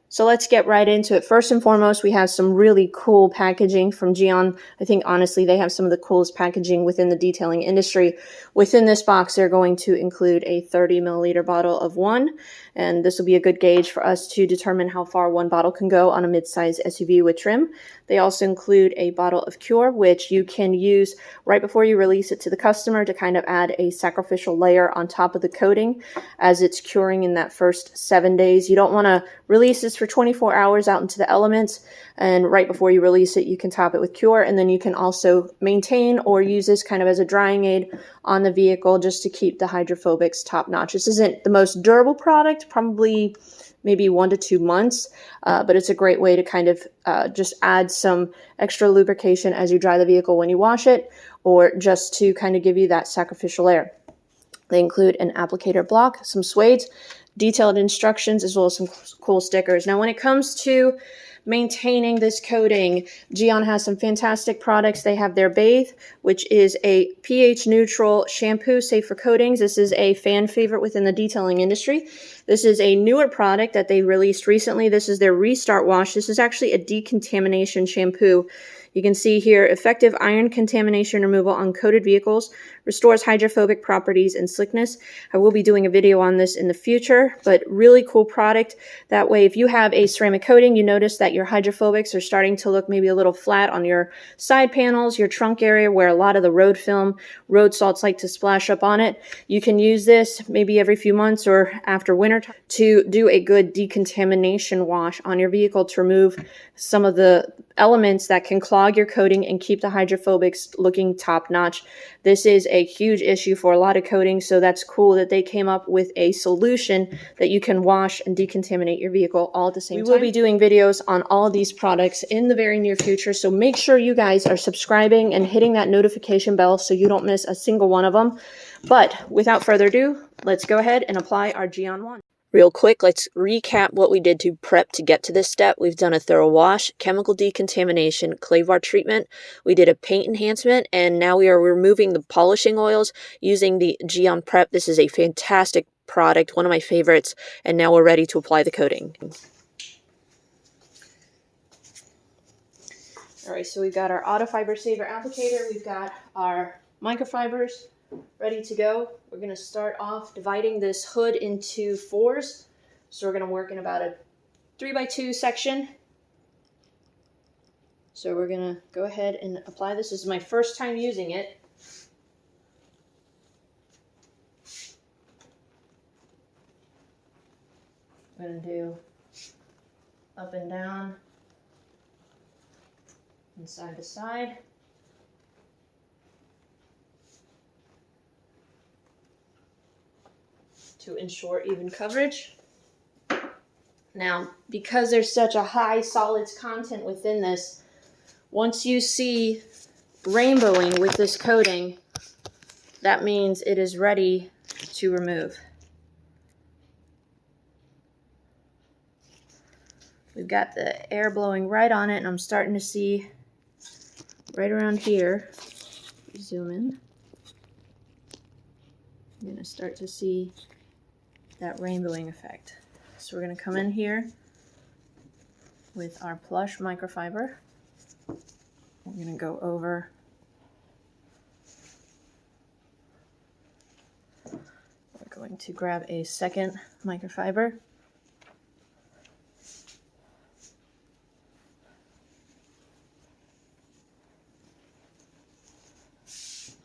So let's get right into it. First and foremost, we have some really cool packaging from Gyeon. I think honestly they have some of the coolest packaging within the detailing industry. Within this box, they're going to include a 30 milliliter bottle of one, and this will be a good gauge for us to determine how far one bottle can go on a mid-size SUV with trim. They also include a bottle of Cure, which you can use right before you release it to the customer to kind of add a sacrificial layer on top of the coating as it's curing in that first 7 days. You don't want to release this for 24 hours out into the elements, and right before you release it, you can top it with Cure, and then you can also maintain or use this kind of as a drying aid on the vehicle just to keep the hydrophobics top notch. This isn't the most durable product, probably maybe 1 to 2 months, but it's a great way to kind of just add some extra lubrication as you dry the vehicle when you wash it, or just to kind of give you that sacrificial layer. They include an applicator block, some suede, detailed instructions, as well as some cool stickers. Now, when it comes to maintaining this coating, Gyeon has some fantastic products. They have their Bathe, which is a pH neutral shampoo safe for coatings. This is a fan favorite within the detailing industry. This is a newer product that they released recently. This is their Restart Wash. This is actually a decontamination shampoo. You can see here, effective iron contamination removal on coated vehicles, restores hydrophobic properties and slickness. I will be doing a video on this in the future, but really cool product. That way, if you have a ceramic coating, you notice that your hydrophobics are starting to look maybe a little flat on your side panels, your trunk area where a lot of the road film, road salts like to splash up on it. You can use this maybe every few months or after winter time to do a good decontamination wash on your vehicle to remove some of the elements that can clog your coating and keep the hydrophobics looking top notch. This is a huge issue for a lot of coatings, so that's cool that they came up with a solution that you can wash and decontaminate your vehicle all at the same time. We will be doing videos on all of these products in the very near future, so make sure you guys are subscribing and hitting that notification bell so you don't miss a single one of them. But without further ado, let's go ahead and apply our Gyeon One. Real quick, let's recap what we did to prep to get to this step. We've done a thorough wash, chemical decontamination, clay var treatment. We did a paint enhancement, and now we are removing the polishing oils using the Gyeon Prep. This is a fantastic product, one of my favorites, and now we're ready to apply the coating. All right, so we've got our Auto Fiber Saver applicator. We've got our microfibers ready to go. We're going to start off dividing this hood into 4s. So we're going to work in about a 3x2 section. So we're going to go ahead and apply this. This is my first time using it. I'm going to do up and down and side to side. To ensure even coverage. Now, because there's such a high solids content within this, once you see rainbowing with this coating, that means it is ready to remove. We've got the air blowing right on it, and I'm starting to see right around here, zoom in, I'm going to start to see that rainbowing effect. So we're going to come in here with our plush microfiber. We're going to go over we're going to grab a second microfiber.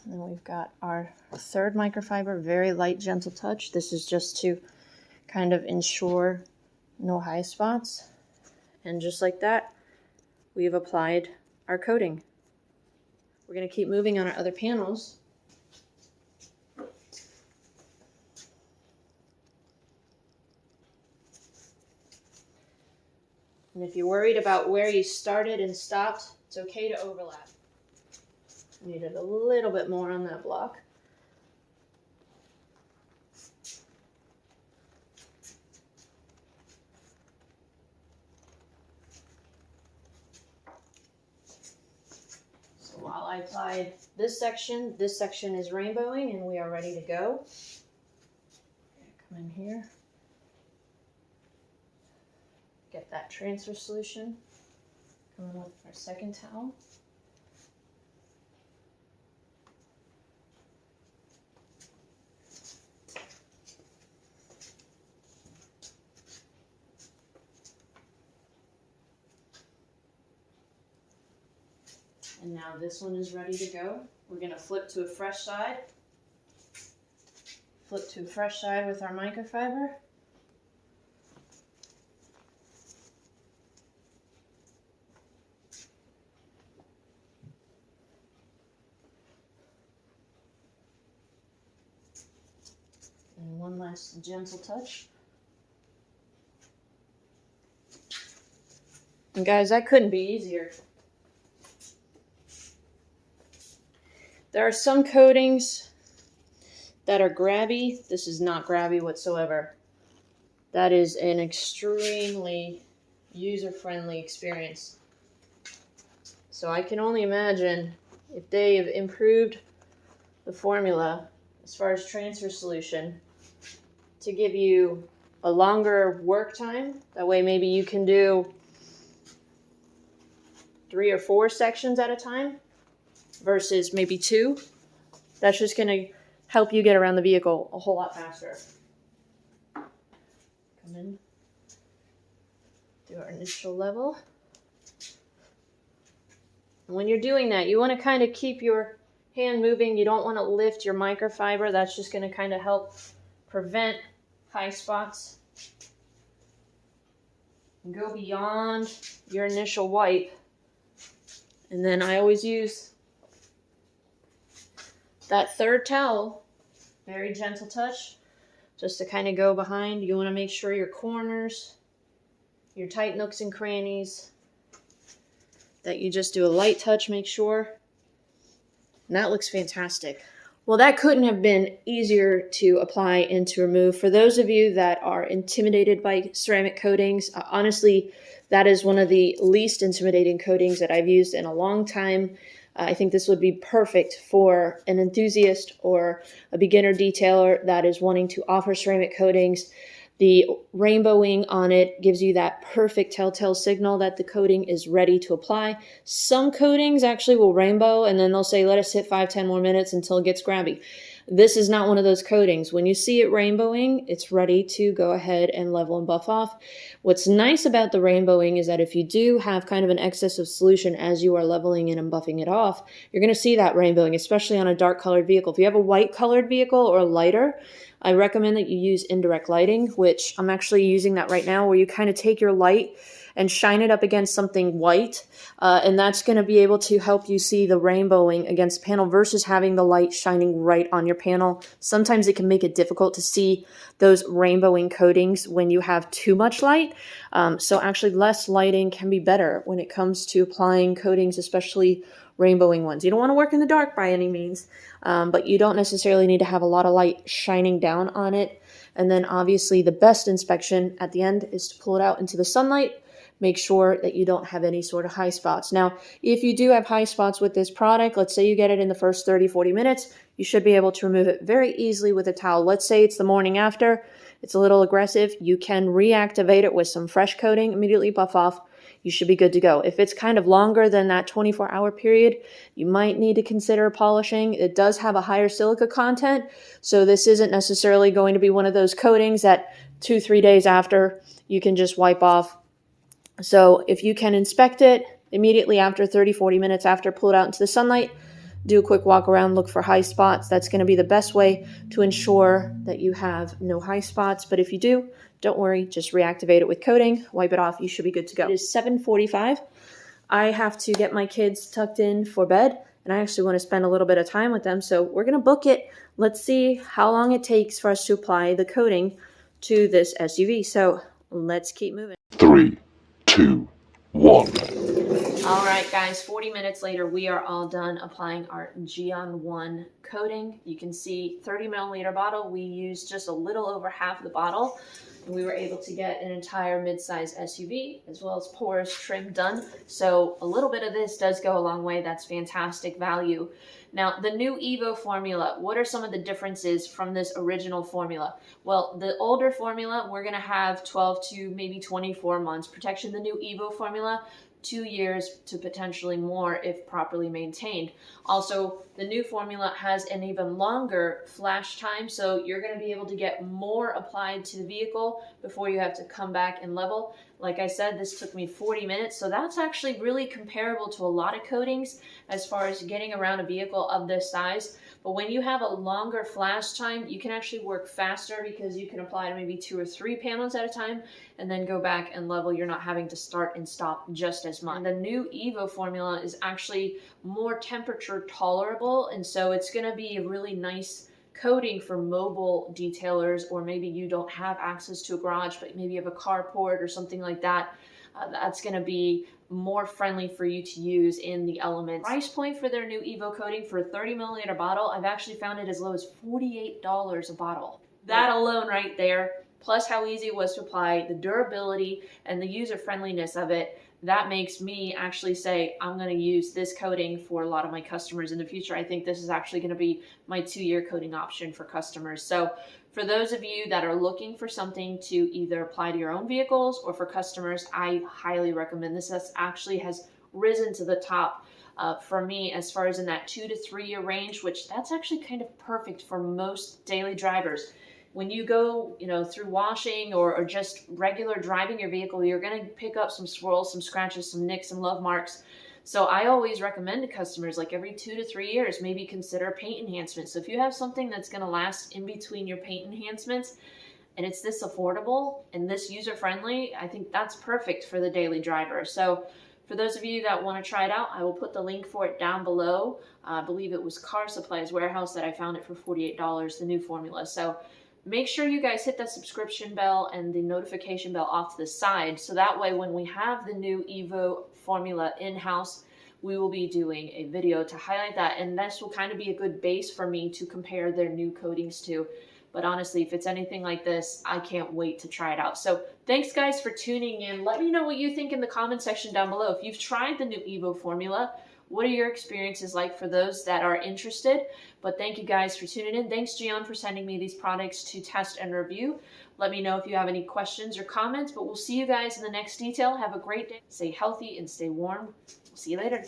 And then we've got our third microfiber, very light, gentle touch. This is just to kind of ensure no high spots. And just like that, we've applied our coating. We're going to keep moving on our other panels. And if you're worried about where you started and stopped, it's okay to overlap. Needed a little bit more on that block. So while I applied this section is rainbowing and we are ready to go. Come in here. Get that transfer solution. Come in with our second towel. And now this one is ready to go. We're going to flip to a fresh side. Flip to a fresh side with our microfiber. And one last gentle touch. And guys, that couldn't be easier. There are some coatings that are grabby. This is not grabby whatsoever. That is an extremely user-friendly experience. So I can only imagine if they have improved the formula as far as transfer solution to give you a longer work time. That way maybe you can do 3 or 4 sections at a time versus maybe 2. That's just going to help you get around the vehicle a whole lot faster. Come in, do our initial level. And when you're doing that, you want to kind of keep your hand moving. You don't want to lift your microfiber. That's just going to kind of help prevent high spots. And go beyond your initial wipe. And then I always use that third towel, very gentle touch, just to kind of go behind. You want to make sure your corners, your tight nooks and crannies, that you just do a light touch, make sure. And that looks fantastic. Well, that couldn't have been easier to apply and to remove. For those of you that are intimidated by ceramic coatings, honestly, that is one of the least intimidating coatings that I've used in a long time. I think this would be perfect for an enthusiast or a beginner detailer that is wanting to offer ceramic coatings. The rainbowing on it gives you that perfect telltale signal that the coating is ready to apply. Some coatings actually will rainbow and then they'll say, let us sit 5-10 more minutes until it gets grabby. This is not one of those coatings. When you see it rainbowing, it's ready to go ahead and level and buff off. What's nice about the rainbowing is that if you do have kind of an excess of solution as you are leveling it and buffing it off, you're going to see that rainbowing, especially on a dark colored vehicle. If you have a white colored vehicle or lighter, I recommend that you use indirect lighting, which I'm actually using that right now, where you kind of take your light and shine it up against something white, and that's going to be able to help you see the rainbowing against the panel versus having the light shining right on your panel. Sometimes it can make it difficult to see those rainbowing coatings when you have too much light. So actually less lighting can be better when it comes to applying coatings, especially rainbowing ones. You don't want to work in the dark by any means, but you don't necessarily need to have a lot of light shining down on it. And then obviously the best inspection at the end is to pull it out into the sunlight. Make sure that you don't have any sort of high spots. Now, if you do have high spots with this product, let's say you get it in the first 30-40 minutes, you should be able to remove it very easily with a towel. Let's say it's the morning after, it's a little aggressive, you can reactivate it with some fresh coating, immediately buff off. You should be good to go. If it's kind of longer than that 24-hour period, you might need to consider polishing. It does have a higher silica content, so this isn't necessarily going to be one of those coatings that 2-3 days after you can just wipe off. So if you can inspect it immediately after 30-40 minutes after, pull it out into the sunlight, do a quick walk around, look for high spots. That's going to be the best way to ensure that you have no high spots. But if you do, don't worry, just reactivate it with coating, wipe it off, you should be good to go. It is 7:45. I have to get my kids tucked in for bed, and I actually want to spend a little bit of time with them. So we're going to book it. Let's see how long it takes for us to apply the coating to this SUV. So let's keep moving. 3, 2, 1. All right, guys, 40 minutes later, we are all done applying our Gyeon One coating. You can see 30 milliliter bottle. We used just a little over half the bottle, and we were able to get an entire mid-size SUV as well as porous trim done. So a little bit of this does go a long way. That's fantastic value. Now, the new Evo formula, what are some of the differences from this original formula? Well, the older formula, we're going to have 12 to maybe 24 months protection. The new Evo formula, 2 years to potentially more if properly maintained. Also, the new formula has an even longer flash time, so you're going to be able to get more applied to the vehicle before you have to come back and level. Like I said, this took me 40 minutes, so that's actually really comparable to a lot of coatings as far as getting around a vehicle of this size. But when you have a longer flash time, you can actually work faster because you can apply to maybe 2 or 3 panels at a time and then go back and level. You're not having to start and stop just as much. And the new Evo formula is actually more temperature tolerable, and so it's going to be a really nice coating for mobile detailers, or maybe you don't have access to a garage, but maybe you have a carport or something like that. That's going to be more friendly for you to use in the elements. Price point for their new Evo coating for a 30 milliliter bottle, I've actually found it as low as $48 a bottle. That alone right there, plus how easy it was to apply, the durability and the user friendliness of it, that makes me actually say I'm going to use this coating for a lot of my customers in the future. I think this is actually going to be my 2-year coating option for customers. So for those of you that are looking for something to either apply to your own vehicles or for customers, I highly recommend this. This actually has risen to the top for me as far as in that 2 to 3 year range, which that's actually kind of perfect for most daily drivers. When you go, through washing or just regular driving your vehicle, you're going to pick up some swirls, some scratches, some nicks, some love marks. So I always recommend to customers, like every 2 to 3 years, maybe consider paint enhancements. So if you have something that's going to last in between your paint enhancements, and it's this affordable and this user-friendly, I think that's perfect for the daily driver. So for those of you that want to try it out, I will put the link for it down below. I believe it was Car Supplies Warehouse that I found it for $48, the new formula. So make sure you guys hit that subscription bell and the notification bell off to the side, so that way when we have the new Evo formula in-house, we will be doing a video to highlight that, and this will kind of be a good base for me to compare their new coatings to. But honestly, if it's anything like this, I can't wait to try it out. So thanks guys for tuning in. Let me know what you think in the comment section down below. If you've tried the new Evo formula, what are your experiences like for those that are interested? But thank you guys for tuning in. Thanks, Gyeon, for sending me these products to test and review. Let me know if you have any questions or comments, but we'll see you guys in the next detail. Have a great day. Stay healthy and stay warm. See you later.